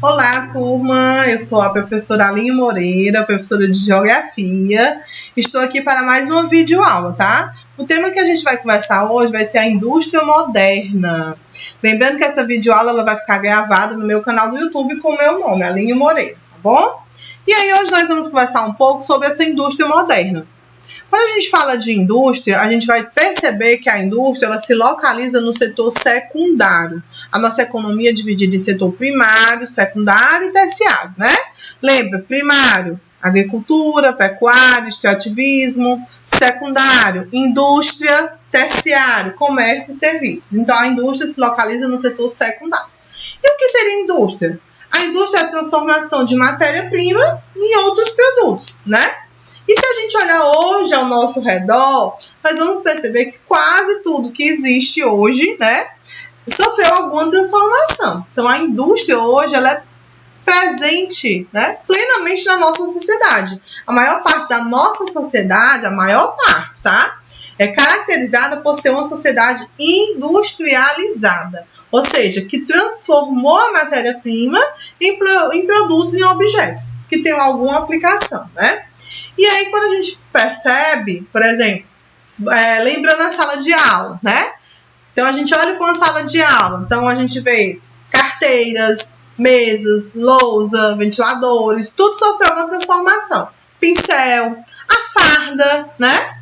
Olá, turma! Eu sou a professora Aline Moreira, professora de Geografia. Estou aqui para mais uma videoaula, tá? O tema que a gente vai conversar hoje vai ser a indústria moderna. Lembrando que essa videoaula ela vai ficar gravada no meu canal do YouTube com o meu nome, Aline Moreira, tá bom? E aí hoje nós vamos conversar um pouco sobre essa indústria moderna. Quando a gente fala de indústria, a gente vai perceber que a indústria ela se localiza no setor secundário. A nossa economia é dividida em setor primário, secundário e terciário, né? Lembra, primário, agricultura, pecuária, extrativismo. Secundário, indústria. Terciário, comércio e serviços. Então, a indústria se localiza no setor secundário. E o que seria indústria? A indústria é a transformação de matéria-prima em outros produtos, né? E se a gente olhar hoje ao nosso redor, nós vamos perceber que quase tudo que existe hoje, né, sofreu alguma transformação. Então, a indústria hoje, ela é presente, né, plenamente na nossa sociedade. A maior parte da nossa sociedade, a maior parte, tá, é caracterizada por ser uma sociedade industrializada. Ou seja, que transformou a matéria-prima em produtos, em objetos, que tenham alguma aplicação, né? E aí, quando a gente percebe, por exemplo, lembrando a sala de aula, né? Então, a gente olha para uma sala de aula. Então, a gente vê carteiras, mesas, lousa, ventiladores, tudo sofreu uma transformação. Pincel, a farda, né?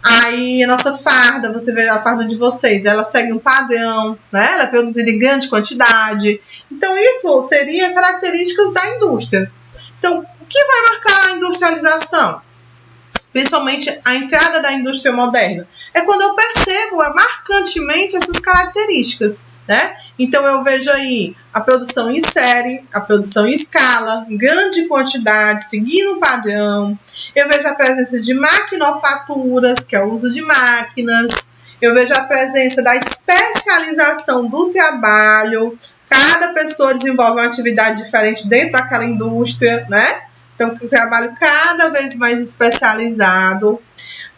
Aí, a nossa farda, você vê a farda de vocês, ela segue um padrão, né? Ela é produzida em grande quantidade. Então, isso seria características da indústria. Então, o que vai marcar a industrialização? Principalmente a entrada da indústria moderna. É quando eu percebo marcantemente essas características, né? Então, eu vejo aí a produção em série, a produção em escala, em grande quantidade, seguindo um padrão. Eu vejo a presença de maquinofaturas, que é o uso de máquinas. Eu vejo a presença da especialização do trabalho. Cada pessoa desenvolve uma atividade diferente dentro daquela indústria, né? Então, o trabalho cada vez mais especializado.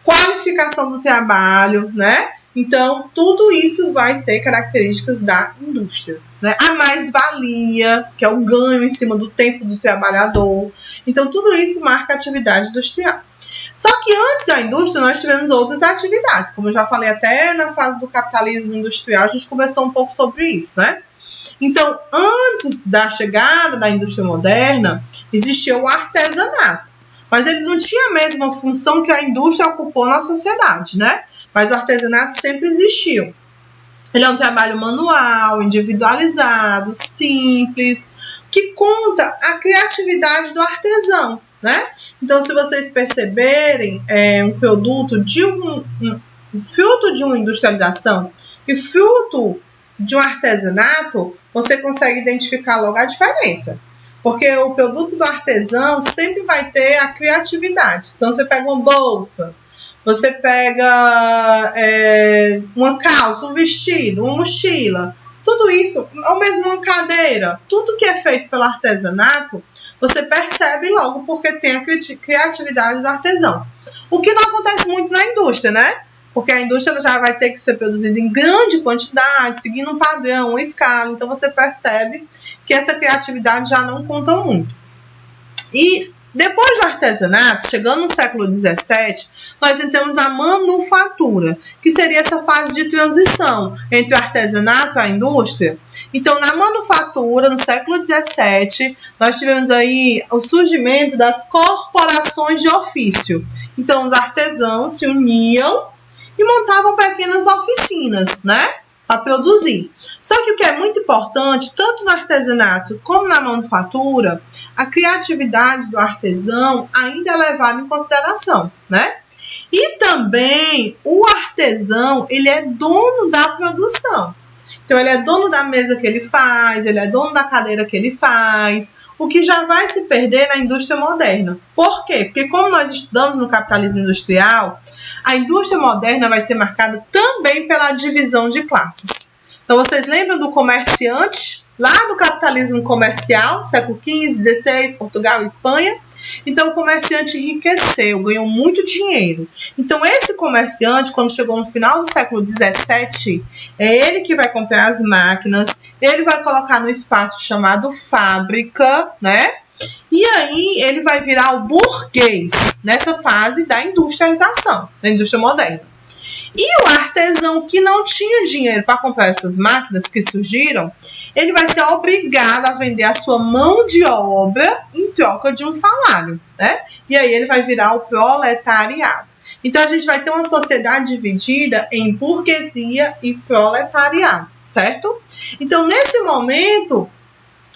Qualificação do trabalho, né? Então, tudo isso vai ser características da indústria, né? A mais-valia, que é o ganho em cima do tempo do trabalhador. Então, tudo isso marca a atividade industrial. Só que antes da indústria, nós tivemos outras atividades. Como eu já falei até na fase do capitalismo industrial, a gente conversou um pouco sobre isso, né? Então, antes da chegada da indústria moderna, existia o artesanato. Mas ele não tinha a mesma função que a indústria ocupou na sociedade, né? Mas o artesanato sempre existiu. Ele é um trabalho manual, individualizado, simples, que conta a criatividade do artesão, né? Então, se vocês perceberem, um produto de fruto de uma industrialização e fruto de um artesanato, você consegue identificar logo a diferença. Porque o produto do artesão sempre vai ter a criatividade. Então, você pega uma bolsa, você pega uma calça, um vestido, uma mochila, tudo isso, ou mesmo uma cadeira, tudo que é feito pelo artesanato, você percebe logo porque tem a criatividade do artesão. O que não acontece muito na indústria, né? Porque a indústria já vai ter que ser produzida em grande quantidade, seguindo um padrão, uma escala. Então, você percebe que essa criatividade já não conta muito. E depois do artesanato, chegando no século XVII, nós entramos na manufatura, que seria essa fase de transição entre o artesanato e a indústria. Então, na manufatura, no século XVII, nós tivemos aí o surgimento das corporações de ofício. Então, os artesãos se uniam e montavam pequenas oficinas, né, para produzir. Só que o que é muito importante, tanto no artesanato como na manufatura, a criatividade do artesão ainda é levada em consideração, né? E também o artesão, ele é dono da produção. Então, ele é dono da mesa que ele faz, ele é dono da cadeira que ele faz, o que já vai se perder na indústria moderna. Por quê? Porque como nós estudamos no capitalismo industrial, a indústria moderna vai ser marcada também pela divisão de classes. Então, vocês lembram do comerciante, lá do capitalismo comercial, século XV, XVI, Portugal e Espanha? Então, o comerciante enriqueceu, ganhou muito dinheiro. Então, esse comerciante, quando chegou no final do século XVII, é ele que vai comprar as máquinas, ele vai colocar no espaço chamado fábrica, né? E aí ele vai virar o burguês nessa fase da industrialização, da indústria moderna. E o artesão que não tinha dinheiro para comprar essas máquinas que surgiram, ele vai ser obrigado a vender a sua mão de obra em troca de um salário, né? E aí ele vai virar o proletariado. Então a gente vai ter uma sociedade dividida em burguesia e proletariado, certo? Então nesse momento,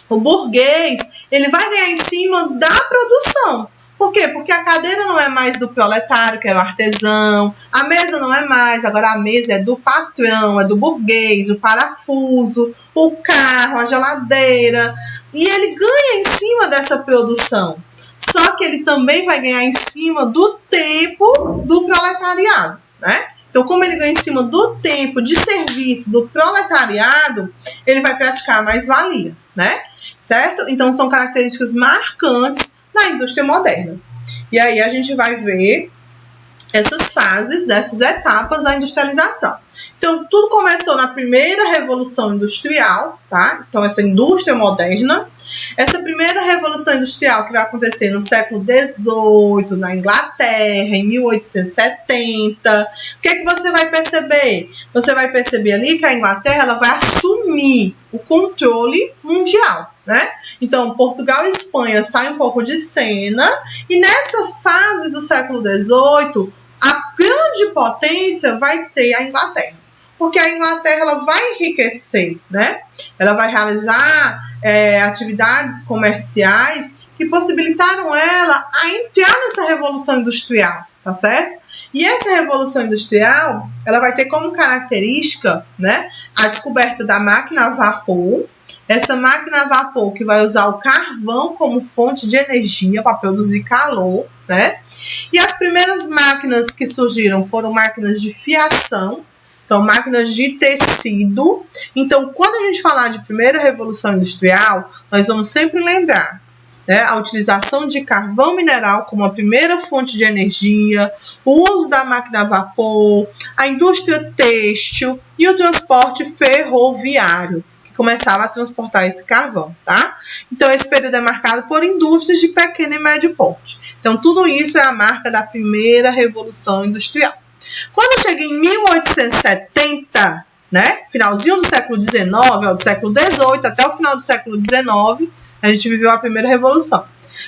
o burguês, ele vai ganhar em cima da produção. Por quê? Porque a cadeira não é mais do proletário, que era o artesão. A mesa não é mais, agora a mesa é do patrão, é do burguês, o parafuso, o carro, a geladeira. E ele ganha em cima dessa produção. Só que ele também vai ganhar em cima do tempo do proletariado, né? Então, como ele ganha em cima do tempo de serviço do proletariado, ele vai praticar mais-valia, né? Certo? Então, são características marcantes na indústria moderna. E aí a gente vai ver essas fases, dessas etapas da industrialização. Então, tudo começou na primeira revolução industrial, tá? Então, essa indústria moderna. Essa primeira revolução industrial que vai acontecer no século XVIII, na Inglaterra, em 1870. O que é que você vai perceber? Você vai perceber ali que a Inglaterra ela vai assumir o controle mundial, né? Então, Portugal e Espanha saem um pouco de cena. E nessa fase do século XVIII, a grande potência vai ser a Inglaterra. Porque a Inglaterra ela vai enriquecer, né? Ela vai realizar atividades comerciais que possibilitaram ela a entrar nessa revolução industrial, tá certo? E essa revolução industrial, ela vai ter como característica, né, a descoberta da máquina a vapor. Essa máquina a vapor que vai usar o carvão como fonte de energia para produzir calor, né? E as primeiras máquinas que surgiram foram máquinas de fiação, então máquinas de tecido. Então, quando a gente falar de primeira revolução industrial, nós vamos sempre lembrar, né, a utilização de carvão mineral como a primeira fonte de energia, o uso da máquina a vapor, a indústria têxtil e o transporte ferroviário, começava a transportar esse carvão, tá? Então, esse período é marcado por indústrias de pequeno e médio porte. Então, tudo isso é a marca da primeira revolução industrial. Quando chega em 1870, né, finalzinho do século XIX, do século XVIII, até o final do século XIX, a gente viveu a primeira revolução.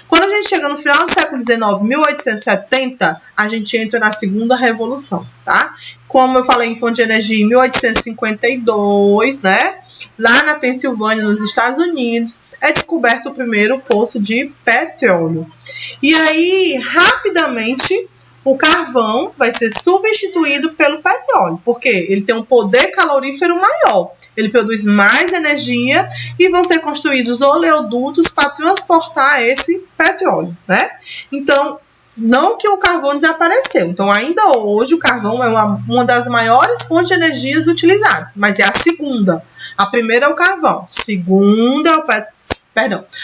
Quando a gente chega no final do século XIX, 1870, a gente entra na segunda revolução, tá? Como eu falei em fonte de energia, em 1852, né? Lá na Pensilvânia, nos Estados Unidos, é descoberto o primeiro poço de petróleo. E aí, rapidamente, o carvão vai ser substituído pelo petróleo, porque ele tem um poder calorífero maior. Ele produz mais energia e vão ser construídos oleodutos para transportar esse petróleo, né? Então, não que o carvão desapareceu. Então, ainda hoje, o carvão é uma das maiores fontes de energias utilizadas, mas é a segunda. A primeira é o carvão,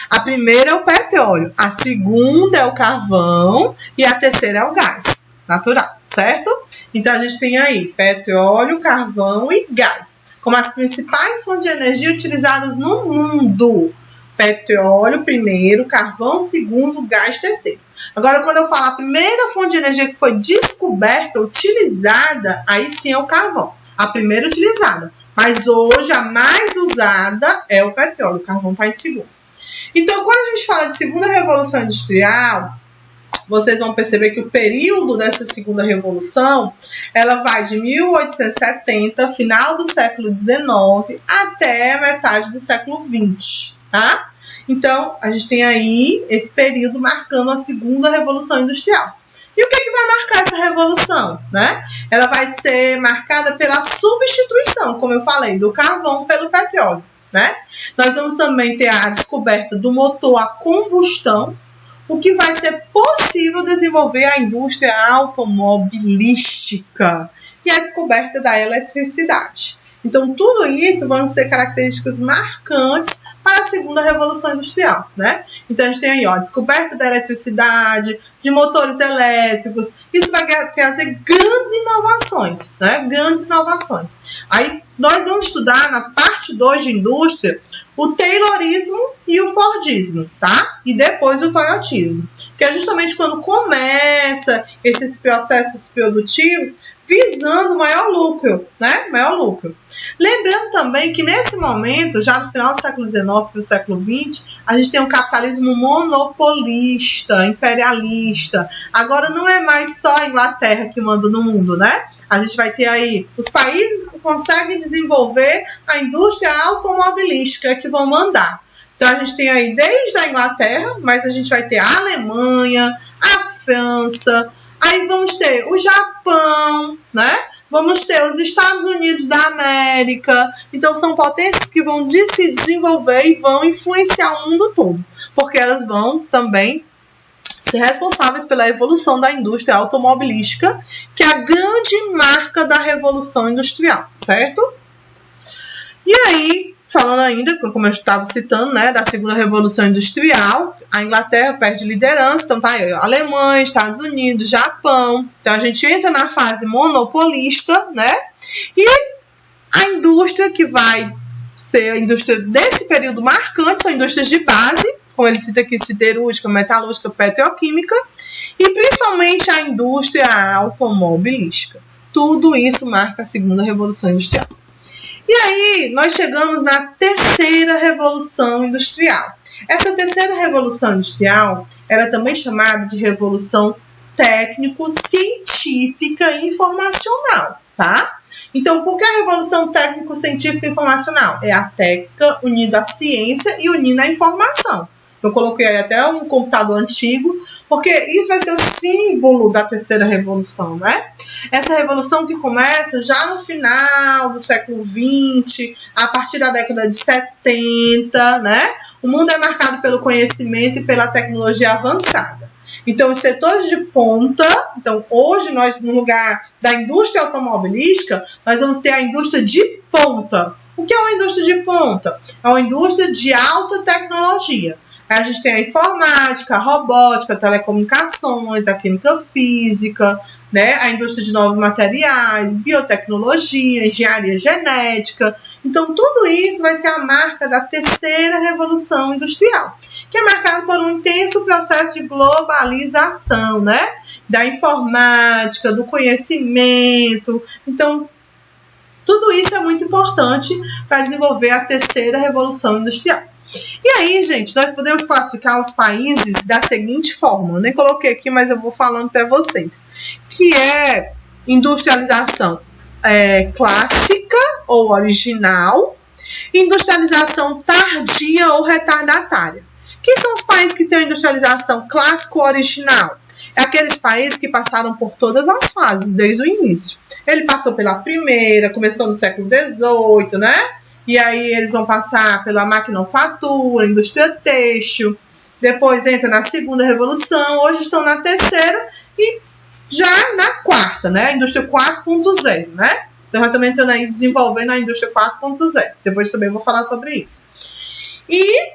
a primeira é o petróleo, a segunda é o carvão e a terceira é o gás natural, certo? Então, a gente tem aí petróleo, carvão e gás como as principais fontes de energia utilizadas no mundo. Petróleo primeiro, carvão segundo, gás terceiro. Agora, quando eu falo a primeira fonte de energia que foi descoberta, utilizada, aí sim é o carvão. A primeira utilizada. Mas hoje a mais usada é o petróleo. O carvão está em segundo. Então, quando a gente fala de segunda revolução industrial, vocês vão perceber que o período dessa segunda revolução, ela vai de 1870, final do século XIX, até metade do século XX, tá? Então, a gente tem aí esse período marcando a segunda revolução industrial. E o que é que vai marcar essa revolução, né? Ela vai ser marcada pela substituição, como eu falei, do carvão pelo petróleo, né? Nós vamos também ter a descoberta do motor a combustão, o que vai ser possível desenvolver a indústria automobilística e a descoberta da eletricidade. Então, tudo isso vão ser características marcantes para a segunda revolução industrial, né? Então a gente tem aí, ó, a descoberta da eletricidade, de motores elétricos. Isso vai trazer grandes inovações, né? Grandes inovações. Aí nós vamos estudar na parte 2 de indústria o Taylorismo e o Fordismo, tá? E depois o Toyotismo, que é justamente quando começa esses processos produtivos visando maior lucro, né? Maior lucro. Lembrando também que nesse momento, já no final do século XIX para o século XX, a gente tem um capitalismo monopolista, imperialista. Agora não é mais só a Inglaterra que manda no mundo, né? A gente vai ter aí os países que conseguem desenvolver a indústria automobilística que vão mandar. Então a gente tem aí desde a Inglaterra, mas a gente vai ter a Alemanha, a França, aí vamos ter o Japão, né? Vamos ter os Estados Unidos da América. Então são potências que vão se desenvolver e vão influenciar o mundo todo, porque elas vão também ser responsáveis pela evolução da indústria automobilística, que é a grande marca da Revolução Industrial, certo? E aí, falando ainda, como eu estava citando, né, da segunda Revolução Industrial, a Inglaterra perde liderança, então tá aí, Alemanha, Estados Unidos, Japão. Então a gente entra na fase monopolista, né? E a indústria que vai ser a indústria desse período marcante são indústrias de base, como ele cita aqui, siderúrgica, metalúrgica, petroquímica, e principalmente a indústria automobilística. Tudo isso marca a segunda Revolução Industrial. E aí, nós chegamos na terceira Revolução Industrial. Essa terceira Revolução Industrial, ela é também chamada de Revolução Técnico-Científica e Informacional, tá? Então, por que a Revolução Técnico-Científica e Informacional? É a técnica unida à ciência e unida à informação. Eu coloquei aí até um computador antigo, porque isso vai ser o símbolo da terceira revolução, né? Essa revolução que começa já no final do século XX, a partir da década de 70, né? O mundo é marcado pelo conhecimento e pela tecnologia avançada. Então, os setores de ponta, então hoje nós, no lugar da indústria automobilística, nós vamos ter a indústria de ponta. O que é uma indústria de ponta? É uma indústria de alta tecnologia. A gente tem a informática, a robótica, telecomunicações, a química física, né? A indústria de novos materiais, biotecnologia, engenharia genética. Então, tudo isso vai ser a marca da terceira revolução industrial, que é marcada por um intenso processo de globalização, né? Da informática, do conhecimento. Então, tudo isso é muito importante para desenvolver a terceira revolução industrial. E aí, gente, nós podemos classificar os países da seguinte forma. Eu nem coloquei aqui, mas eu vou falando para vocês. Que é industrialização clássica ou original, industrialização tardia ou retardatária. Quem são os países que têm industrialização clássica ou original? É aqueles países que passaram por todas as fases, desde o início. Ele passou pela primeira, começou no século XVIII, né? E aí eles vão passar pela maquinofatura, indústria têxtil, depois entra na segunda revolução, hoje estão na terceira e já na quarta, né? A indústria 4.0, né? Então já também estão aí desenvolvendo a indústria 4.0. Depois também vou falar sobre isso. E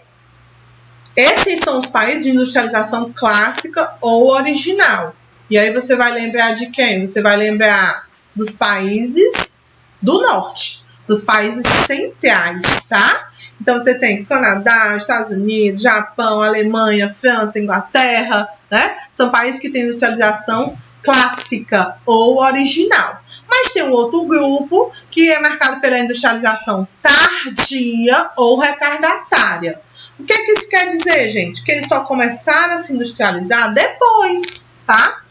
esses são os países de industrialização clássica ou original. E aí você vai lembrar de quem? Você vai lembrar dos países do norte, dos países centrais, tá? Então, você tem Canadá, Estados Unidos, Japão, Alemanha, França, Inglaterra, né? São países que têm industrialização clássica ou original. Mas tem um outro grupo que é marcado pela industrialização tardia ou retardatária. O que é que isso quer dizer, gente? Que eles só começaram a se industrializar depois, tá?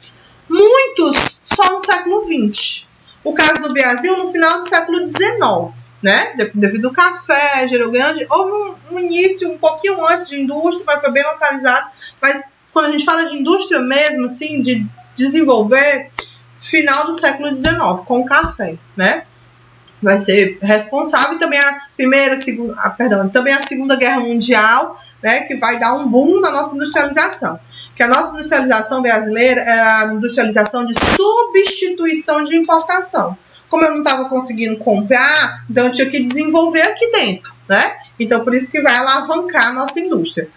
Muitos só no século XX. O caso do Brasil no final do século XIX, né? Devido ao café, gerou grande... Houve um início um pouquinho antes de indústria, mas foi bem localizado. Mas quando a gente fala de indústria mesmo, assim, de desenvolver, final do século XIX, com o café, né? Vai ser responsável, e também também a Segunda Guerra Mundial, né, que vai dar um boom na nossa industrialização. Que a nossa industrialização brasileira é a industrialização de substituição de importação. Como eu não estava conseguindo comprar, então eu tinha que desenvolver aqui dentro, né? Então, por isso que vai alavancar a nossa indústria.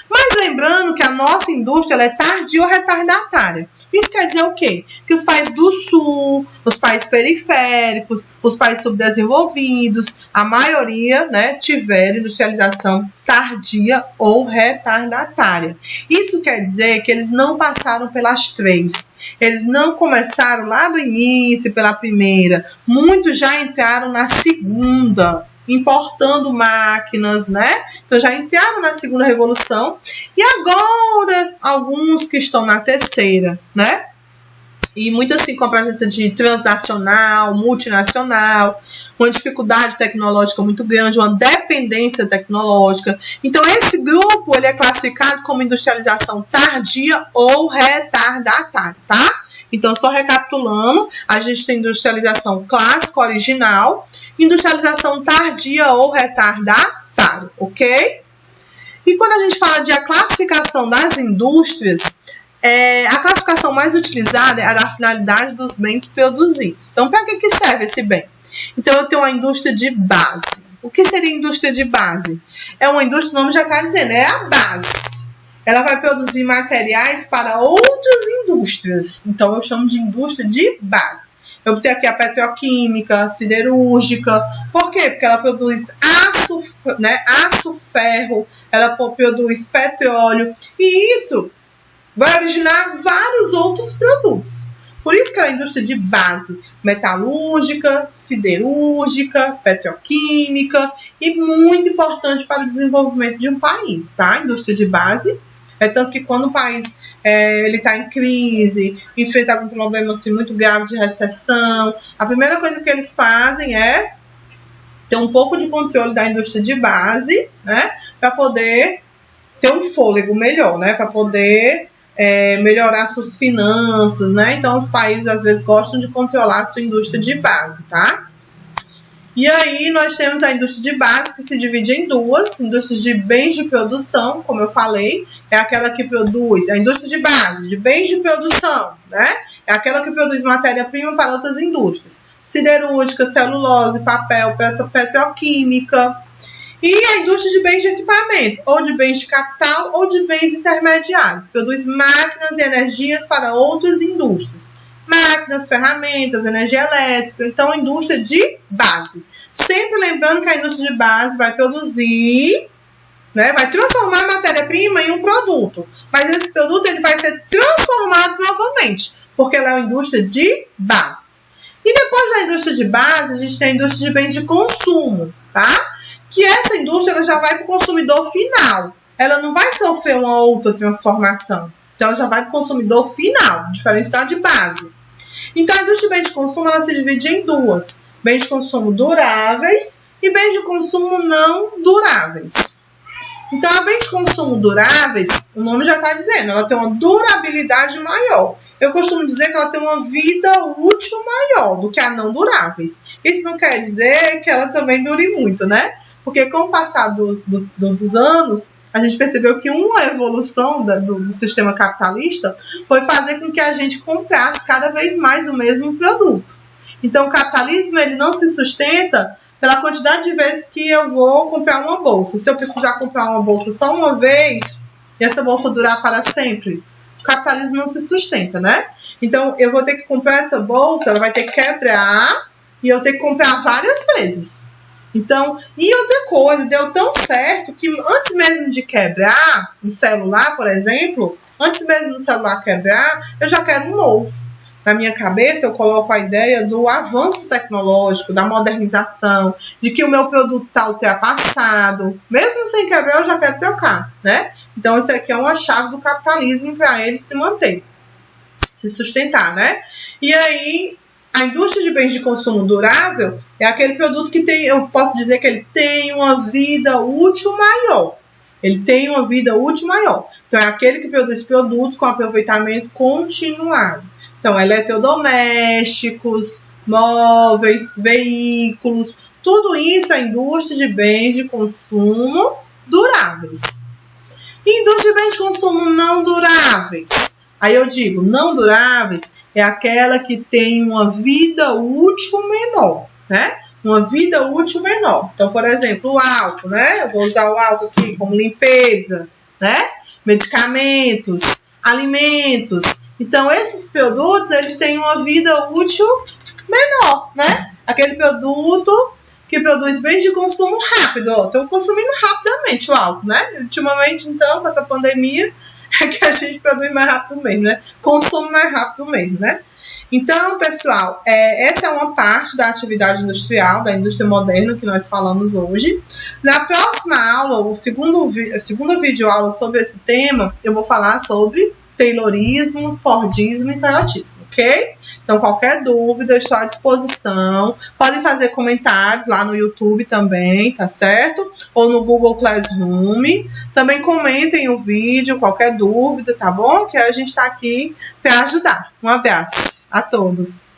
Mas lembrando que a nossa indústria ela é tardia ou retardatária. Isso quer dizer o quê? Que os países do sul, os países periféricos, os países subdesenvolvidos, a maioria, né, tiveram industrialização tardia ou retardatária. Isso quer dizer que eles não passaram pelas três. Eles não começaram lá do início, pela primeira. Muitos já entraram na segunda, importando máquinas, né? Então já entraram na segunda revolução e agora alguns que estão na terceira, né? E muito assim com a presença de transnacional, multinacional, uma dificuldade tecnológica muito grande, uma dependência tecnológica. Então esse grupo ele é classificado como industrialização tardia ou retardatária, tá? Então, só recapitulando, a gente tem industrialização clássica, original, industrialização tardia ou retardatária, ok? E quando a gente fala de a classificação das indústrias, a classificação mais utilizada é a da finalidade dos bens produzidos. Então, para que serve esse bem? Então, eu tenho uma indústria de base. O que seria indústria de base? É uma indústria, o nome já está dizendo, é a base. Ela vai produzir materiais para outras indústrias. Então, eu chamo de indústria de base. Eu tenho aqui a petroquímica, a siderúrgica. Por quê? Porque ela produz aço, né? Aço, ferro, ela produz petróleo. E isso vai originar vários outros produtos. Por isso que ela é a indústria de base. Metalúrgica, siderúrgica, petroquímica. E muito importante para o desenvolvimento de um país, tá? A indústria de base. É tanto que quando o país ele está em crise, enfrenta algum problema assim, muito grave de recessão, a primeira coisa que eles fazem é ter um pouco de controle da indústria de base, né, para poder ter um fôlego melhor, né, para poder melhorar suas finanças, né. Então, os países às vezes gostam de controlar a sua indústria de base, tá? E aí nós temos a indústria de base que se divide em duas, indústrias de bens de produção, como eu falei, é aquela que produz, a indústria de base, de bens de produção, né? É aquela que produz matéria-prima para outras indústrias, siderúrgica, celulose, papel, petroquímica. E a indústria de bens de equipamento, ou de bens de capital, ou de bens intermediários, produz máquinas e energias para outras indústrias. Máquinas, ferramentas, energia elétrica, então indústria de base. Sempre lembrando que a indústria de base vai produzir, né, vai transformar a matéria-prima em um produto, mas esse produto ele vai ser transformado novamente, porque ela é uma indústria de base. E depois da indústria de base, a gente tem a indústria de bens de consumo, tá? Que essa indústria ela já vai para o consumidor final, ela não vai sofrer uma outra transformação, então ela já vai para o consumidor final, diferente da de base. Então, a indústria de bens de consumo ela se divide em duas. Bens de consumo duráveis e bens de consumo não duráveis. Então, a bens de consumo duráveis, o nome já está dizendo, ela tem uma durabilidade maior. Eu costumo dizer que ela tem uma vida útil maior do que a não duráveis. Isso não quer dizer que ela também dure muito, né? Porque com o passar dos anos, a gente percebeu que uma evolução do sistema capitalista foi fazer com que a gente comprasse cada vez mais o mesmo produto. Então, o capitalismo ele não se sustenta pela quantidade de vezes que eu vou comprar uma bolsa. Se eu precisar comprar uma bolsa só uma vez e essa bolsa durar para sempre, o capitalismo não se sustenta, né? Então, eu vou ter que comprar essa bolsa, ela vai ter que quebrar e eu ter que comprar várias vezes. Então, e outra coisa, deu tão certo que antes mesmo de quebrar um celular, por exemplo, antes mesmo do celular quebrar, eu já quero um novo. Na minha cabeça, eu coloco a ideia do avanço tecnológico, da modernização, de que o meu produto está ultrapassado. Mesmo sem quebrar, eu já quero trocar, né? Então, isso aqui é uma chave do capitalismo para ele se manter, se sustentar, né? E aí, a indústria de bens de consumo durável é aquele produto que tem, eu posso dizer que ele tem uma vida útil maior. Ele tem uma vida útil maior. Então, é aquele que produz produtos com aproveitamento continuado. Então, eletrodomésticos, móveis, veículos, tudo isso é indústria de bens de consumo duráveis. E indústria de bens de consumo não duráveis? Aí eu digo, não duráveis é aquela que tem uma vida útil menor, né? uma vida útil menor. Então, por exemplo, o álcool, né? Eu vou usar o álcool aqui como limpeza, né? Medicamentos, alimentos. Então, esses produtos, eles têm uma vida útil menor, né? Aquele produto que produz bens de consumo rápido. Estou consumindo rapidamente o álcool, né? Ultimamente, então, com essa pandemia, é que a gente produz mais rápido mesmo, né? Consome mais rápido mesmo, né? Então, pessoal, essa é uma parte da atividade industrial, da indústria moderna que nós falamos hoje. Na próxima aula, a segunda videoaula sobre esse tema, eu vou falar sobre Taylorismo, Fordismo e Toyotismo, ok? Então, qualquer dúvida, eu estou à disposição. Podem fazer comentários lá no YouTube também, tá certo? Ou no Google Classroom. Também comentem o vídeo, qualquer dúvida, tá bom? Que a gente está aqui para ajudar. Um abraço a todos.